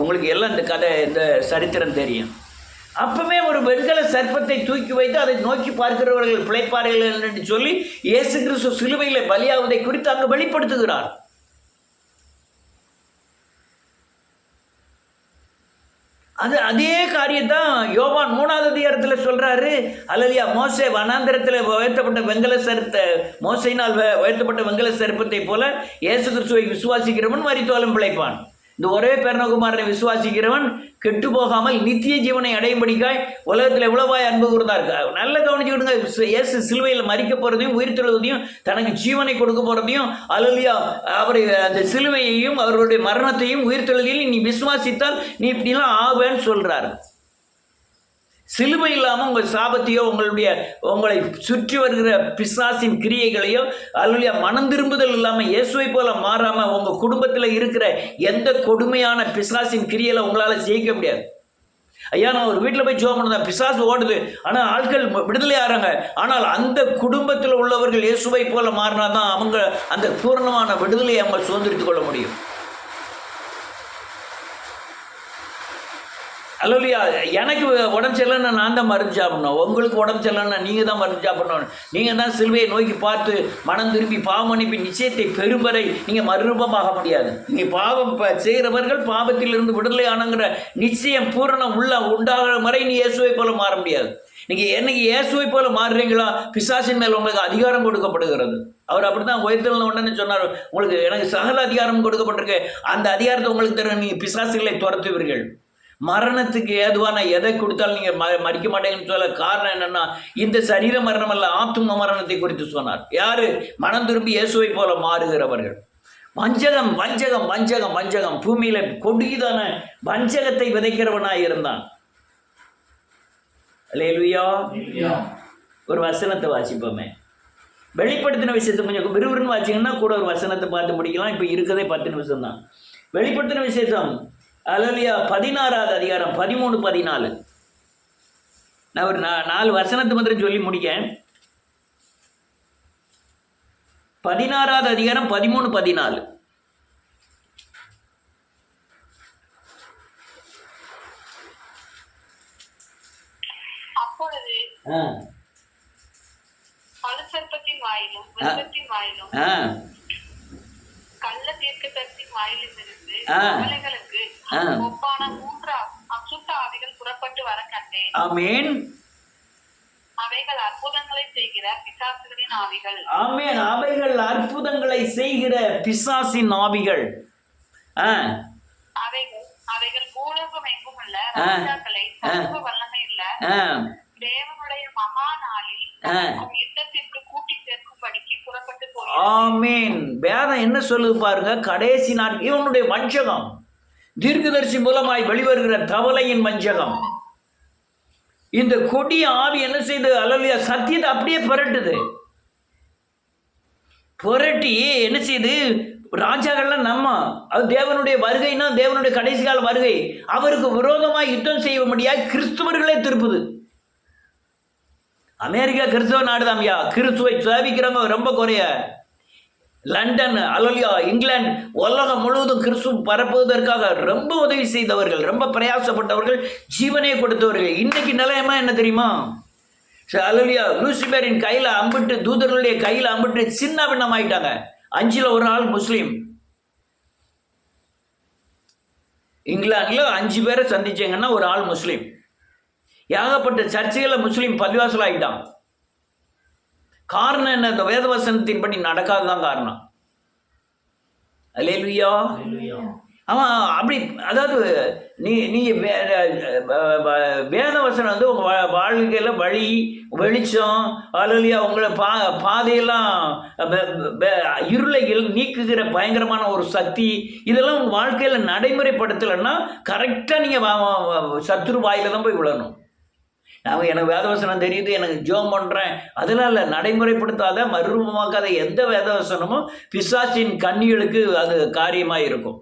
உங்களுக்கு, எல்லாம் இந்த கதை இந்த சரித்திரம் தெரியும். அப்பவே ஒரு வெண்கல சர்ப்பத்தை தூக்கி வைத்து அதை நோக்கி பார்க்கிறவர்கள் பிழைப்பார்கள் என்று சொல்லி இயேசு கிறிஸ்து சிலுவையில் பலியாவதை குறித்து அங்கு வெளிப்படுத்துகிறார். அதே காரியத்தான் யோவான் 3வது அதிகாரத்தில் சொல்றாரு. அல்லையா மோசே வனாந்திரத்தில் உயர்த்தப்பட்ட வெங்கல மோசையினால் உயர்த்தப்பட்ட வெங்கல சர்ப்பத்தை போல இயேசு கிறிஸ்துவை விசுவாசிக்கிறவன் மரித்தாலும் பிழைப்பான். இந்த ஒரே பெருநகுமாரனை விசுவாசிக்கிறவன் கெட்டு போகாமல் நித்திய ஜீவனை அடையும்படிக்காய் உலகத்தில் எவ்வளவாய் அன்பு கூர்ந்தார். நல்ல கவனிச்சுக்கிடுங்க. இயேசு சிலுவையில் மரிக்க போகிறதையும் உயிர்த்தெழுவதையும் தனக்கு ஜீவனை கொடுக்க போகிறதையும் அல்லையா அவரை அந்த சிலுவையையும் அவருடைய மரணத்தையும் உயிர்த்தெழுதையும் நீ விசுவாசித்தால் நீ இப்படிலாம் ஆவேன்னு சொல்கிறார். சிலுவை இல்லாமல் உங்கள் சாபத்தையோ உங்களை சுற்றி வருகிற பிசாசின் கிரியைகளையோ அல்லையா மனம் திரும்புதல் இல்லாமல் இயேசுவை போல மாறாமல் உங்கள் குடும்பத்தில் இருக்கிற எந்த கொடுமையான பிசாசின் கிரியையில் உங்களால் ஜெயிக்க முடியாது. ஐயா நான் ஒரு வீட்டில் போய் ஜோம் பண்ணதான் பிசாசு ஓடுது, ஆனால் ஆட்கள் விடுதலை ஆகிறாங்க. ஆனால் அந்த குடும்பத்தில் உள்ளவர்கள் இயேசுவை போல மாறினா தான் அவங்க அந்த பூரணமான விடுதலையை அவங்க சுதந்திரித்துக் கொள்ள முடியும். அல்லையா எனக்கு உடம்பு சரியில்லைன்னா நான் தான் மருந்து சாப்பிடணும், உங்களுக்கு உடம்பு சரியில்லைன்னா நீங்கள் தான் மருந்து சாப்பிடணும். நீங்கள் தான் சிலுவையை நோக்கி பார்த்து மனம் திரும்பி பாவம் அனுப்பி நிச்சயத்தை பெறும் வரை நீங்கள் மறுரூபமாக முடியாது. நீங்கள் பாவம் செய்கிறவர்கள் பாவத்திலிருந்து விடுதலை ஆனங்கிற நிச்சயம் பூரணம் உண்டாகிற வரை நீ இயேசுவை போல மாற முடியாது. நீங்கள் என்னைக்கு இயேசுவை போல மாறுறீங்களா பிசாசின் மேல் உங்களுக்கு அதிகாரம் கொடுக்கப்படுகிறது. அவர் அப்படி தான் உயர்த்தல் உடனே சொன்னார், உங்களுக்கு எனக்கு சகல அதிகாரம் கொடுக்கப்பட்டிருக்கு, அந்த அதிகாரத்தை உங்களுக்கு தர நீங்கள் பிசாசுகளை துரத்துவீர்கள். மரணத்துக்கு ஏதுவான எதை கொடுத்தாலும் நீங்கள் மறிக்க மாட்டேங்கன்னு சொல்ல காரணம் என்னன்னா இந்த சரீர மரணம் அல்ல, ஆத்தும மரணத்தை குறித்து சொன்னார். யாரு? மனம் திரும்பி இயேசுவை போல மாறுகிறவர்கள். வஞ்சகம் வஞ்சகம் வஞ்சகம் வஞ்சகம் பூமியில கொடிதான வஞ்சகத்தை விதைக்கிறவனாய் இருந்தான். அல்லேலூயா. ஒரு வசனத்தை வாசிப்போமே. வெளிப்படுத்தின விஷயத்தை கொஞ்சம் விறுவிறுன்னு வாசிங்கன்னா கூட ஒரு வசனத்தை பார்த்து முடிக்கலாம். இப்போ இருக்கதே 10 நிமிஷம் தான். வெளிப்படுத்தின விசேஷம் அல்லேலூயா 16வது அதிகாரம் 13, 14. நான் ஒரு 4 வசனத்தை மாத்திரம் சொல்லி முடிக்கேன். 16வது அதிகாரம் 13, 14. அப்பொழுது பழுசர்ப்பத்தின் வாயிலும் விருத்தத்தின் வாயிலும் கள்ள தீர்க்கதரிசியின் வாயிலும் இருந்து கவலைகளுக்கு ஒப்பான 3 அசுத்த ஆவிகள் புறப்பட்டு வர கண்டேன். ஆமென். அவைகள் அற்புதங்களை செய்கிற பிசாசுகளின் ஆவிகள். ஆமென். அவைகள் அற்புதங்களை செய்கிற பிசாசின் ஆவிகள். அவைகள் பூலோகம் எங்கும் உள்ள ராஜாக்களை சர்வ வல்லமை உள்ள தேவனுடைய மகா நாளில் யுத்தத்திற்கு கூட்டி சேர்க்கும்படிக்கு புறப்பட்டு போய். ஆமென். வேதம் என்ன சொல்லுது பாருங்க, கடைசி நாள் இவனுடைய வஞ்சகம். தீர்க்கதரிசி மூலமாய் வெளிவருகிற தவளையின் வஞ்சகம். இந்த கொடிய ஆவி என்ன செய்து அல்லேலூயா சத்தியத்தை அப்படியே புரட்டுது. புரட்டி என்ன செய்து ராஜாக்கள்லாம் நம்ம அது தேவனுடைய வருகைன்னா தேவனுடைய கடைசி கால வருகை, அவருக்கு விரோதமாக யுத்தம் செய்ய முடியாது கிறிஸ்துவர்களே திருப்புது. அமெரிக்கா கிறிஸ்துவ நாடுதாம்யா, கிறிஸ்துவை சேவிக்கிறவங்க ரொம்ப குறைய. லண்டன் அல்லேலூயா இங்கிலாந்து உலகம் முழுவதும் கிறிஸ்துவ பரப்புவதற்காக ரொம்ப உதவி செய்தவர்கள், ரொம்ப பிரயாசப்பட்டவர்கள், ஜீவனை கொடுத்தவர்கள். இன்னைக்கு நிலையமா என்ன தெரியுமா? அல்லேலூயா லூசிபரின் கையில் அம்பிட்டு, தூதர்களுடைய கையில் அம்பிட்டு சின்ன பின்னம் ஆயிட்டாங்க. 5ல் 1 ஆள் முஸ்லீம். இங்கிலாந்துல 5 பேரை சந்திச்சீங்கன்னா 1 ஆள் முஸ்லீம். ஏகப்பட்ட சர்ச்சைகளில் முஸ்லீம் பதிவாசல் ஆகிட்டான். காரணம் என்ன? இந்த வேதவசனத்தின்படி நடக்காதுதான் காரணம். அல்லேலூயா. அவன் அப்படி, அதாவது நீ வேதவசனம் வந்து உங்கள் வாழ்க்கையில் வழி வெளிச்சம் அல்லேலூயா உங்களை பாதையெல்லாம் இருளை நீக்குகிற பயங்கரமான ஒரு சக்தி, இதெல்லாம் உங்கள் வாழ்க்கையில் நடைமுறைப்படுத்தலைன்னா கரெக்டாக நீங்கள் சத்துரு வாயில தான் போய் விழணும். எனக்கு வேதவசனம் தெரியுது, எனக்கு ஜோம் பண்ணுறேன், அதெல்லாம் இல்லை. நடைமுறைப்படுத்தாத மறுரூபமாக்காத எந்த வேதவசனமும் பிசாசின் கண்ணிகளுக்கு அது காரியமாக இருக்கும்.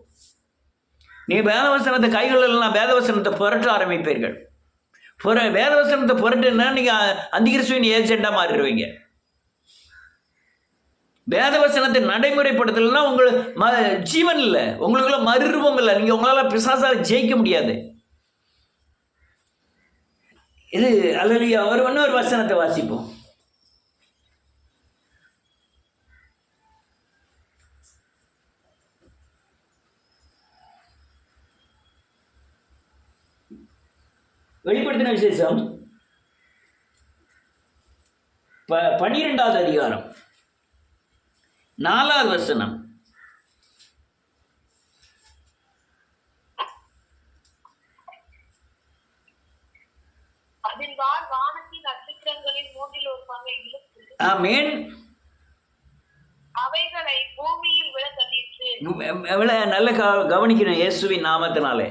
நீ வேதவசனத்தை கைகளெல்லாம் வேதவசனத்தை புரட்ட ஆரம்பிப்பீர்கள். வேதவசனத்தை புரட்டுன்னா நீங்கள் அந்திகிறிஸ்துவின் ஏஜெண்டாக மாறிடுவீங்க. வேதவசனத்தை நடைமுறைப்படுத்தலைன்னா உங்களுக்கு ஜீவன் இல்லை, உங்களுக்குள்ள மறுரூபம் இல்லை, நீங்கள் உங்களால் பிசாசால் ஜெயிக்க முடியாது. இது அல்லேலூயா. ஒரு வசனத்தை வாசிப்போம். வெளிப்படுத்தின விசேஷம் 12வது அதிகாரம் 4வது வசனம். ஆமென். அவைகளை பூமியில் விழ தள்ளிற்று. நல்ல கவனிக்கணும். இயேசுவின் நாமத்தினாலே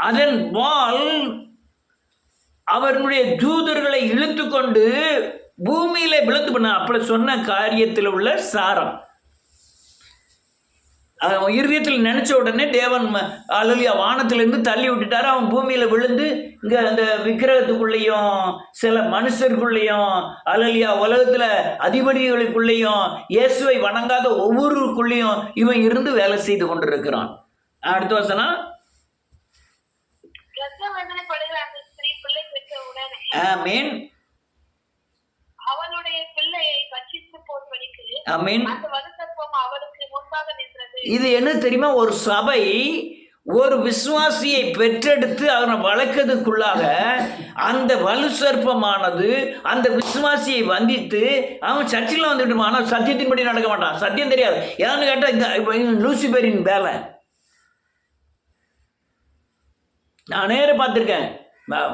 அதன் வாள் அவர்களுடைய தூதர்களை இழுத்து கொண்டு பூமியில விழுந்து பண்ண. அப்படி சொன்ன காரியத்தில் உள்ள சாரம் அவன் இருதயத்தில் நினைச்ச உடனே தேவன் அல்லேலூயா வானத்திலிருந்து தள்ளி விட்டுட்டாரு. அவன் பூமியில விழுந்து இங்க அந்த விக்கிரகத்துக்குள்ளேயும் சில மனுஷருக்குள்ளேயும் அல்லேலூயா உலகத்துல அதிபதிகளுக்குள்ளேயும் இயேசுவை வணங்காத ஒவ்வொருக்குள்ளேயும் இவன் இருந்து வேலை செய்து கொண்டிருக்கிறான். அடுத்த வசனம். ஆமென். அவளுடைய பிள்ளையை பட்சித்து போடும்படிக்கு ஆமென். அந்த வலுசர்ப்பம் அவளுக்கு முன்பாக நின்றது. இது என்ன தெரியுமா? ஒரு சபை ஒரு விசுவாசியை பெற்றெடுத்து அவனை வளர்க்கறதுக்குள்ளாக அந்த வலுசர்ப்பமானது அந்த விசுவாசியை வந்தித்து அவன் சர்ச்சில் வந்துட்டு, ஆனால் சத்தியத்தின்படி நடக்க மாட்டான். சத்தியம் தெரியாது. ஏன்னு கேட்டால் லூசிபரின் வேலை. நான் நேர பார்த்துருக்கேன்.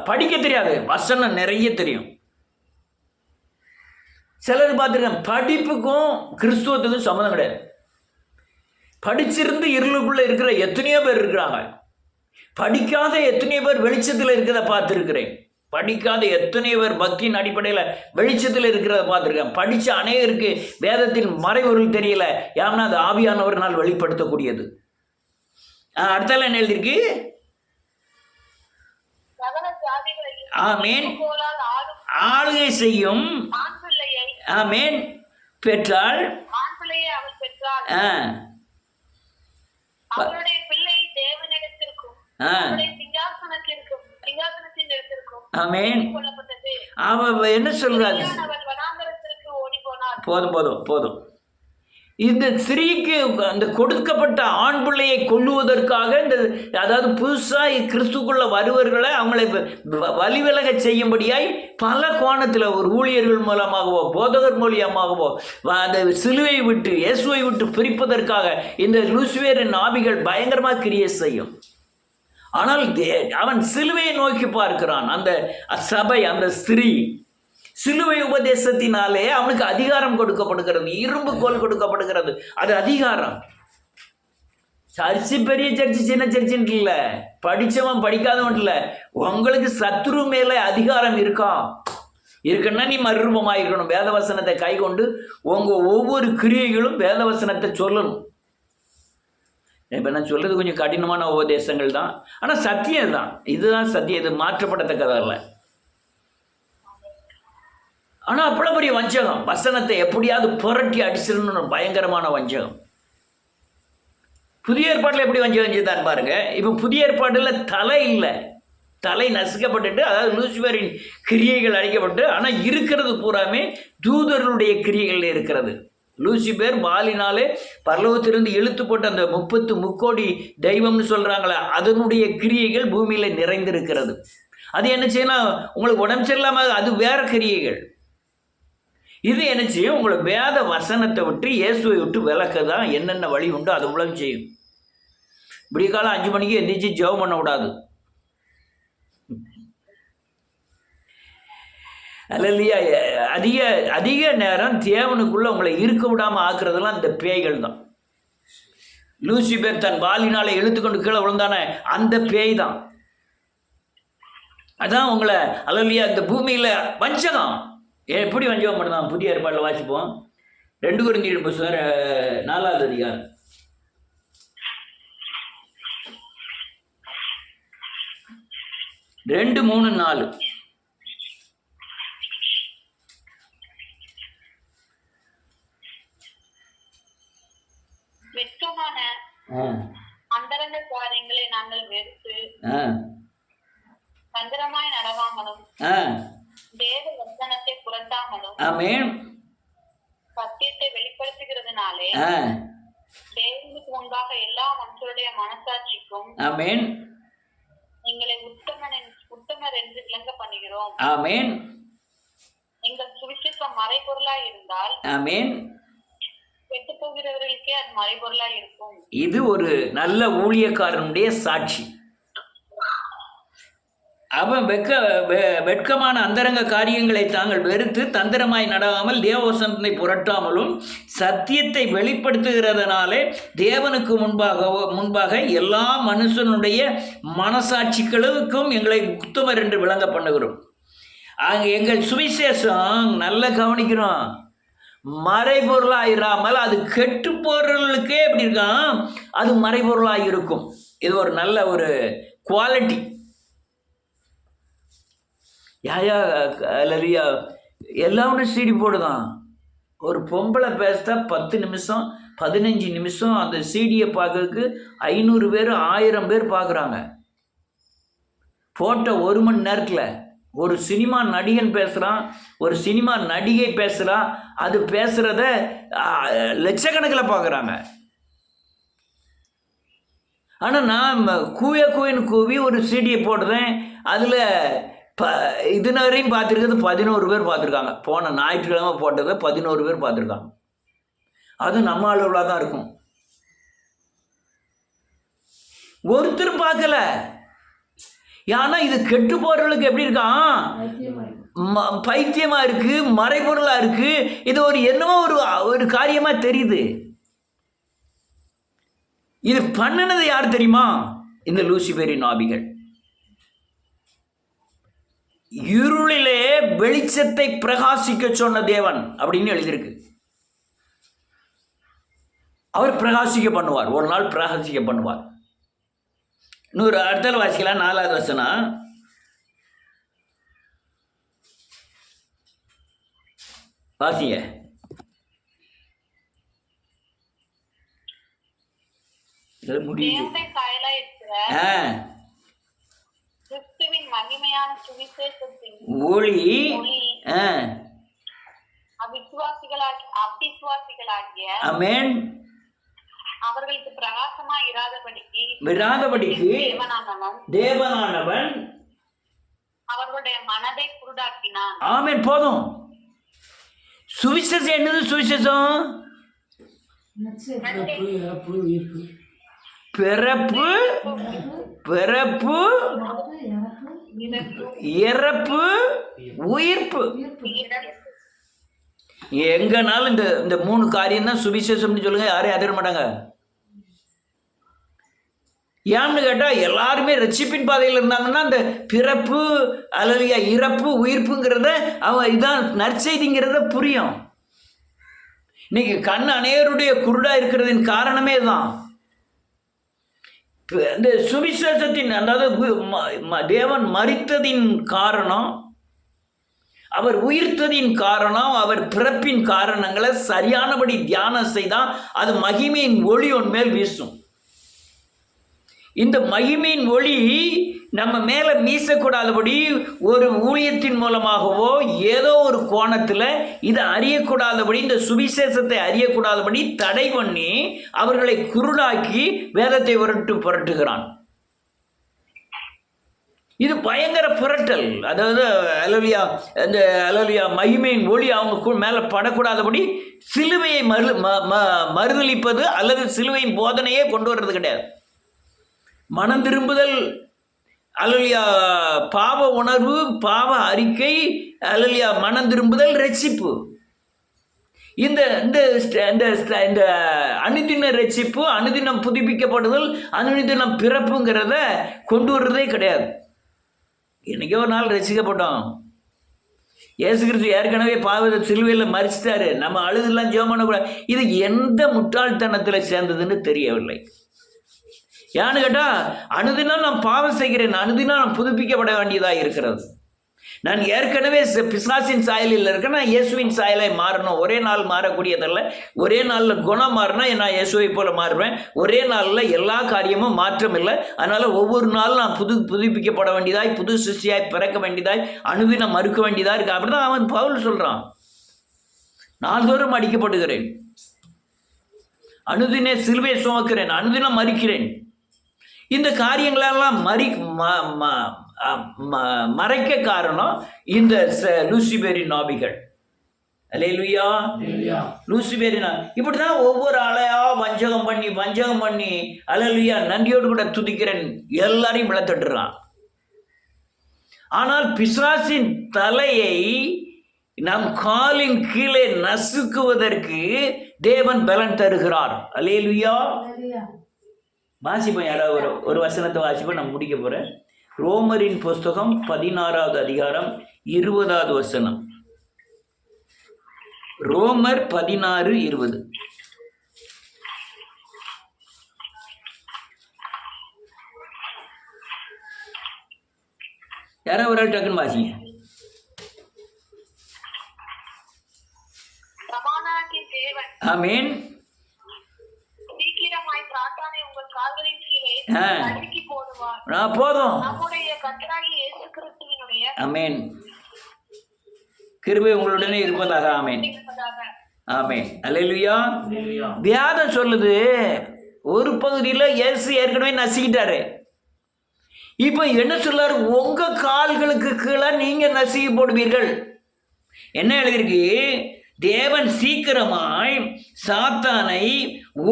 படிக்க தெரியாது, வசனம் நிறைய தெரியும். சிலர் பார்த்துருக்கேன், படிப்புக்கும் கிறிஸ்துவத்துக்கும் சம்மந்தம் கிடையாது. படிச்சிருந்து இருளுக்குள்ளே இருக்கிற எத்தனையோ பேர் இருக்கிறாங்க. படிக்காத எத்தனையோ பேர் வெளிச்சத்தில் இருக்கிறத பார்த்துருக்கிறேன். படிக்காத எத்தனையோ பேர் பக்தியின் அடிப்படையில் வெளிச்சத்தில் இருக்கிறத பார்த்துருக்கேன். படித்த அநேகருக்கு வேதத்தின் மறைபொருள் தெரியல. ஏன்னா அது ஆவியானவர்னால் வெளிப்படுத்தக்கூடியது. அடுத்தால என்ன எழுதியிருக்கு? ஆமென். ஆளுகை செய்யும் ஆமென் பெற்றாள். அவருடைய பிள்ளை தேவனிடத்திற்கும் ஆமென். அவ என்ன சொல்றாங்க? போதும் போதும் போதும். இந்த ஸ்திரீக்கு அந்த கொடுக்கப்பட்ட ஆண் பிள்ளையை கொல்லுவதற்காக இந்த அதாவது புதுசாக கிறிஸ்துக்குள்ள வருவர்களை அவங்களை வழிவிலக செய்யும்படியாய் பல கோணத்தில் ஒரு ஊழியர்கள் மூலமாகவோ போதகர் மூலியமாகவோ அந்த சிலுவை விட்டு இயேசுவை விட்டு பிரிப்பதற்காக இந்த லூசிபரின் ஆவிகள் பயங்கரமாக கிரியை செய்யும். ஆனால் அவன் சிலுவையை நோக்கி பார்க்கிறான். அந்த சபை, அந்த ஸ்திரீ சிலுவை உபதேசத்தினாலே அவனுக்கு அதிகாரம் கொடுக்கப்படுகிறது. இரும்பு கோல் கொடுக்கப்படுகிறது. அது அதிகாரம். சர்ச்சு பெரிய சர்ச்சு சின்ன சர்ச்சுன்ட்டு இல்லை, படித்தவன் படிக்காதவன் இல்லை, உங்களுக்கு சத்ரு மேலே அதிகாரம் இருக்கா? இருக்குன்னா நீ மறுரூபமாக இருக்கணும். வேதவசனத்தை கை கொண்டு உங்கள் ஒவ்வொரு கிரியைகளும் வேதவசனத்தை சொல்லணும். இப்போ நான் சொல்கிறது கொஞ்சம் கடினமான உபதேசங்கள் தான், ஆனால் சத்தியம் தான். இதுதான் சத்தியம், இது மாற்றப்படத்தக்கதல்ல. ஆனால் அவ்வளோ பெரிய வஞ்சகம், வசனத்தை எப்படியாவது புரட்டி அடிச்சிடணும், பயங்கரமான வஞ்சகம். புதிய ஏற்பாட்டில் எப்படி வஞ்சகம் செய்தான் பாருங்க. இப்போ புதிய ஏற்பாட்டில் தலை இல்லை, தலை நசுக்கப்பட்டுட்டு, அதாவது லூசிபரின் கிரியைகள் அழிக்கப்பட்டு, ஆனால் இருக்கிறது பூராமே தூதர்களுடைய கிரியைகள் இருக்கிறது. லூசிபர் வாலினாலே பரலோகத்திலிருந்து இழுத்து போட்டு அந்த 30 முக்கோடி தெய்வம்னு சொல்கிறாங்களே, அதனுடைய கிரியைகள் பூமியில் நிறைந்திருக்கிறது. அது என்ன செய்யலாம், உங்களுக்கு உடம்பு சரியில்லாமல் அது வேற கிரியைகள். இது என்ன செய்யும், உங்களை வேத வசனத்தை விட்டு இயேசுவை விட்டு விளக்க தான் என்னென்ன வழி உண்டோ அது மூலம் செய்யும். இப்படி காலம் 5 மணிக்கு எந்திரிச்சு ஜெபம் பண்ண விடாது. அல்லையா, அதிக அதிக நேரம் தேவனுக்குள்ள உங்களை இருக்க விடாமல் ஆக்குறதெல்லாம் இந்த பேய்கள் தான். லூசிபர் தன் வாலினாலே இழுத்துக்கொண்டு கீழே விழுந்தானே, அந்த பேய் தான். அதான் உங்களை அல்லையா இந்த பூமியில் வஞ்சகம் எப்படி வஞ்சகம் பண்ணலாம். புதிய ஏற்பாட்டில் வாசிப்போம். 2 கொரிந்தியர் புத்தகம் 4வது அதிகாரம். 2, 3, 4. வெட்கமான அந்தரங்க காரியங்களை நாங்கள் வெறுத்து தந்திரமாய் நடவாமலும் தேவ வசனத்தை புரட்டாமலும் சத்தியத்தை வெளிப்படுத்துகிறதுனாலே தேவனுக்கு முன்பாக எல்லா மனுஷருடைய மனசாட்சிக்கும் எங்களை உத்தமர் என்று விளங்க பண்ணுகிறோம். எங்கள் சுவிசேஷம் மறைபொருளாய் இருந்தால் கெட்டு போகிறவர்களுக்கே அது மறைபொருளாய் இருக்கும். இது ஒரு நல்ல ஊழியக்காரனுடைய சாட்சி. அவன் வெட்கமான அந்தரங்க காரியங்களை தாங்கள் வெறுத்து தந்திரமாய் நடாமல் தேவவசனத்தை புரட்டாமலும் சத்தியத்தை வெளிப்படுத்துகிறதுனாலே தேவனுக்கு முன்பாக எல்லா மனுஷனுடைய மனசாட்சிகளுக்கும் எங்களை உத்தமர் என்று விளங்க பண்ணுகிறோம். அங்கே எங்கள் சுவிசேஷம் நல்ல கவனிக்கிறோம், மறைபொருளாக இராமல் அது கெட்டு போகிறவர்களுக்கே எப்படி இருக்கான், அது மறைபொருளாக இருக்கும். இது ஒரு நல்ல ஒரு குவாலிட்டி. யாயா அல்லையா எல்லாமே சீடி போடுதான். ஒரு பொம்பளை பேசிட்டா 10 நிமிஷம் 15 நிமிஷம் அந்த சீடியை பார்க்கறதுக்கு 500 பேர் 1000 பேர் பார்க்குறாங்க. போட்ட 1 மணி நேரத்தில் ஒரு சினிமா நடிகன் பேசுகிறான், ஒரு சினிமா நடிகை பேசுகிறான், அது பேசுகிறத லட்சக்கணக்கில் பார்க்குறாங்க. ஆனால் நான் கூவின்னு கூவி ஒரு சீடியை போடுறேன், அதில் இதுன வரையும் பார்த்துருக்கிறது 11 பேர் பார்த்துருக்காங்க. போன ஞாயிற்றுக்கிழமை போட்டதை 11 பேர் பார்த்துருக்காங்க. அது நம்ம அளவில் தான் இருக்கும். ஒருத்தர் பார்க்கல. ஏன்னா இது கெட்டு போறவர்களுக்கு எப்படி இருக்கான், பைத்தியமா இருக்கு, மறைபொருளா இருக்கு. இது ஒரு என்னவோ ஒரு காரியமா தெரியுது. இது பண்ணினது யார் தெரியுமா, இந்த லூசிபரின் ஆவிகள். இருளிலே வெளிச்சத்தை பிரகாசிக்க சொன்ன தேவன் அப்படின்னு எழுதியிருக்கு. அவர் பிரகாசிக்க பண்ணுவார், ஒரு நாள் பிரகாசிக்க பண்ணுவார். இன்னொரு அடுத்த வாசிக்கலாம். 4வது வசனம். வாசிங்க. முடியுது. கிறிஸ்துவின் மகிமையான சுவிசேஷத்தின் ஒளி அவிசுவாசிகளாகிய அவர்களுக்கு பிரகாசமா இராதபடிக்கு தேவனானவன் அவர்களுடைய மனதை குருடாக்கினான். ஆமென். போதும். சுவிசேஷம் என்னது? சுவிசேஷம் பிறப்பு, பிறப்பு, இறப்பு, உயிர்ப்பு. எங்கனாலும் இந்த 3 காரியம் தான் சுவிசேஷம்னு சொல்லுங்க, யாரையும் அதிர மாட்டாங்க. ஏன்னு கேட்டால் எல்லாருமே ரட்சிப்பின் பாதையில் இருந்தாங்கன்னா அந்த பிறப்பு அல்லது இறப்பு உயிர்ப்புங்கிறத இதான் நற்செய்திங்கிறத புரியும். இன்னைக்கு கண் அநேகருடைய குருடா இருக்கிறதின் காரணமே தான் இந்த சுவிசேஷத்தின், அதாவது தேவன் மரித்ததின் காரணம், அவர் உயிர்த்ததின் காரணம், அவர் பிறப்பின் காரணங்களை சரியானபடி தியானம் செய்தால் அது மகிமையின் ஒளி மேல் வீசும். இந்த மகிமையின் ஒளி நம்ம மேலே வீசக்கூடாதபடி ஒரு ஊழியத்தின் மூலமாகவோ ஏதோ ஒரு கோணத்தில் இதை அறியக்கூடாதபடி, இந்த சுவிசேஷத்தை அறியக்கூடாதபடி தடை பண்ணி அவர்களை குருடாக்கி வேதத்தை புரட்டுகிறான். இது பயங்கர புரட்டல். அதாவது அலலியா மகிமையின் ஒளி அவங்க மேலே படக்கூடாதபடி சிலுவையை மறுதளிப்பது அல்லது சிலுவையின் போதனையே கொண்டு வர்றது கிடையாது. மனம் திரும்புதல், அலலியா பாவ உணர்வு, பாவ அறிக்கை, அலலியா மனம் திரும்புதல், ரட்சிப்பு. இந்த இந்த அனுதின ரட்சிப்பு, அனுதினம் புதுப்பிக்கப்படுதல், அனுதினம் பிறப்புங்கிறத கொண்டு வர்றதே கிடையாது. இன்னைக்கே ஒரு நாள் ரசிக்கப்பட்டோம். இயேசு கிறிஸ்து ஏற்கனவே பாவத்தை சிலுவையில் மறிச்சிட்டாரு, நம்ம அழுதெல்லாம் ஜெபம் பண்ணக்கூடாது. இது எந்த முட்டாள்தனத்தில் சேர்ந்ததுன்னு தெரியவில்லை. ஏன்னு கேட்டால் அனுதினம் நான் பாவம் செய்கிறேன், அனுதினம் நான் புதுப்பிக்கப்பட வேண்டியதாக இருக்கிறது. நான் ஏற்கனவே பிசாசின் சாயலில் இருக்கேன், நான் இயேசுவின் சாயலை மாறணும். ஒரே நாள் மாறக்கூடியதல்ல. ஒரே நாளில் குணம் மாறினா நான் இயேசுவை போல மாறுவேன். ஒரே நாளில் எல்லா காரியமும் மாற்றம் இல்லை. அதனால் ஒவ்வொரு நாளும் நான் புதுப்பிக்கப்பட வேண்டியதாய், புது சிருஷ்டியாய் பிறக்க வேண்டியதாய், அனுதினம் மறுக்க வேண்டியதாக இருக்கு. அப்படி தான் அவன் பவுல் சொல்கிறான். நாள்தோறும் அடிக்கப்படுகிறேன், அனுதின சிலுவை சுமக்கிறேன், அனுதினம் மறிக்கிறேன். இந்த காரியங்களெல்லாம் மறைக்க காரணம் இந்த லூசிபேரின் ஆவிகள். அல்லேலூயா. லூசிபேரின் இப்படிதான் ஒவ்வொரு ஆளையா வஞ்சகம் பண்ணி அல்லேலூயா நன்றியோடு கூட துதிக்கிறேன் எல்லாரையும் விளத்தட்டுறான். ஆனால் பிசாசின் தலையை நம் காலின் கீழே நசுக்குவதற்கு தேவன் பலன் தருகிறார். அல்லேலூயா. வாசிப்போம், யாராவது ஒரு வசனத்தை வாசிப்போம், நான் முடிக்க போகிறேன். ரோமரின் புஸ்தகம் 16வது அதிகாரம் 20வது வசனம். ரோமர் 16:20. யாராவது ஒரு ஆள் டக்குன்னு வாசிங்க. ஆமீன். போதும். ஆமேன். கிருபை உங்களுடனே இருப்பதாக. ஆமேன். ஆமேன். அல்லேலூயா. வேதம் சொல்லுது, ஒரு பகுதியில் இயேசு ஏற்கனவே நசுக்கிட்டாரு. இப்போ என்ன சொல்லாரு? உங்க கால்களுக்கு கீழே நீங்க நசுக்கி போடுவீர்கள். என்ன எழுதியிருக்கு? தேவன் சீக்கிரமாய் சாத்தானை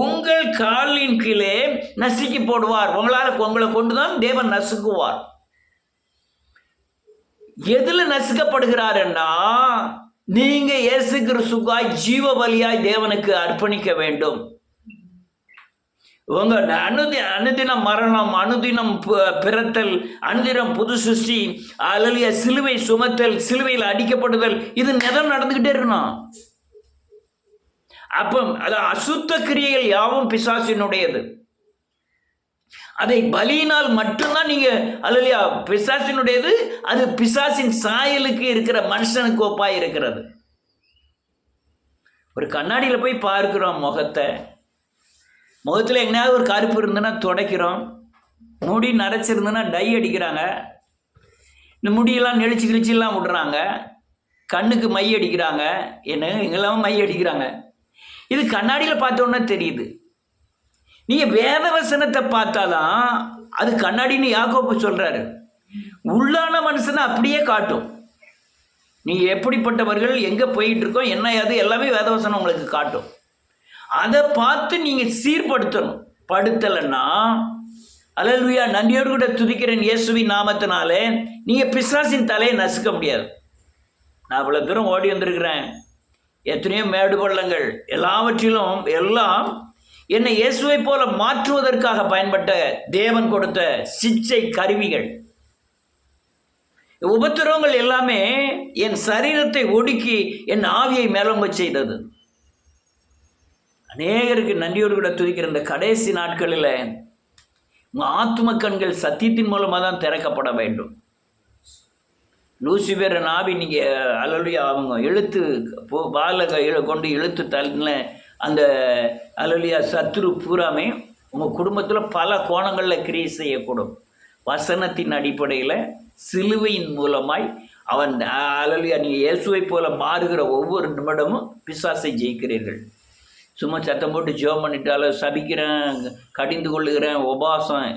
உங்கள் காலின் கீழே நசுக்கி போடுவார். உங்களை கொண்டுதான் தேவன் நசுக்குவார். எதுல நசுக்கப்படுகிறாருன்னா, நீங்க இயேசு கிறிஸ்துவாய் ஜீவ பலியாய் தேவனுக்கு அர்ப்பணிக்க வேண்டும். உங்க அனுதினம் மரணம், அனுதினம் பிறத்தல், அனுதினம் புது சிருஷ்டி, அல்லது சிலுவை சுமத்தல், சிலுவையில் அடிக்கப்படுதல், இது நிதம் நடந்துகிட்டே இருக்கணும். அப்போ அது அசுத்த கிரியைகள் யாவும் பிசாசினுடையது. அதை பலியினால் மட்டும்தான் நீங்க அல்லையா பிசாசினுடையது. அது பிசாசின் சாயலுக்கு இருக்கிற மனுஷனுக்கு ஒப்பாய் இருக்கிறது. ஒரு கண்ணாடியில் போய் பார்க்கிறோம் முகத்தில் எங்கேயாவது ஒரு கருப்பு இருந்ததுன்னா துடைக்கிறோம். முடி நரைச்சிருந்ததுன்னா டை அடிக்கிறாங்க. இந்த முடியெல்லாம் நெளிச்சு கிழிச்செல்லாம் விடுறாங்க. கண்ணுக்கு மை அடிக்கிறாங்க. எங்கெல்லாம் மை அடிக்கிறாங்க. இது கண்ணாடியில் பார்த்தோன்னா தெரியுது. நீங்கள் வேத வசனத்தை பார்த்தாதான் அது கண்ணாடின்னு யாக்கோபு சொல்கிறாரு. உள்ளான மனுஷனை அப்படியே காட்டும். நீங்கள் எப்படிப்பட்டவர்கள், எங்கே போயிட்டு இருக்கோம், என்ன அது எல்லாமே வேதவசனம் உங்களுக்கு காட்டும். அதை பார்த்து நீங்கள் சீர்படுத்தணும். படுத்தலைன்னா அல்லேலூயா நன்றியோடு கூட துதிக்கிறேன் இயேசுவின் நாமத்தினாலே நீங்கள் பிசாசின் தலையை நசுக்க முடியாது. நான் இவ்வளோ தூரம் ஓடி வந்திருக்கிறேன். எத்தனையோ மேடு பள்ளங்கள், எல்லாவற்றிலும் எல்லாம் என்னை இயேசுவை போல மாற்றுவதற்காக பயன்பட்ட தேவன் கொடுத்த சிச்சை கருவிகள். உபத்திரவங்கள் எல்லாமே என் சரீரத்தை ஒடுக்கி என் ஆவியை மேலோங்க செய்தது. அநேகருக்கு நன்றியோடு கூட துதிக்கிற இந்த கடைசி நாட்களில் உங்கள் ஆத்தும கண்கள் சத்தியத்தின் மூலமாக தான் திறக்கப்பட வேண்டும். லூசிபர் ஆவி நீங்கள் அலலுயா அவங்க இழுத்து வாழை கொண்டு இழுத்து தள்ளின அந்த அலலுயா சத்துரு பூராமே உங்கள் குடும்பத்தில் பல கோணங்களில் கிரியை செய்யக்கூடும். வசனத்தின் அடிப்படையில் சிலுவையின் மூலமாய் அவன் அலலுயா நீங்கள் இயேசுவை போல மாறுகிற ஒவ்வொரு நிமிடமும் பிசாசை ஜெயிக்கிறீர்கள். சும்மா சத்தம் போட்டு ஜெபம் பண்ணிட்டாலும் சபிக்கிறேன், கடிந்து கொள்ளுகிறேன், உபாசம்,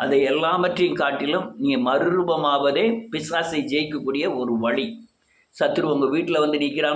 அதை எல்லாவற்றையும் காட்டிலும் நீங்கள் மறுரூபமாவதே பிசாசை ஜெயிக்கக்கூடிய ஒரு வழி. சத்துரு உங்கள் வீட்டில் வந்து நிற்கிறான்,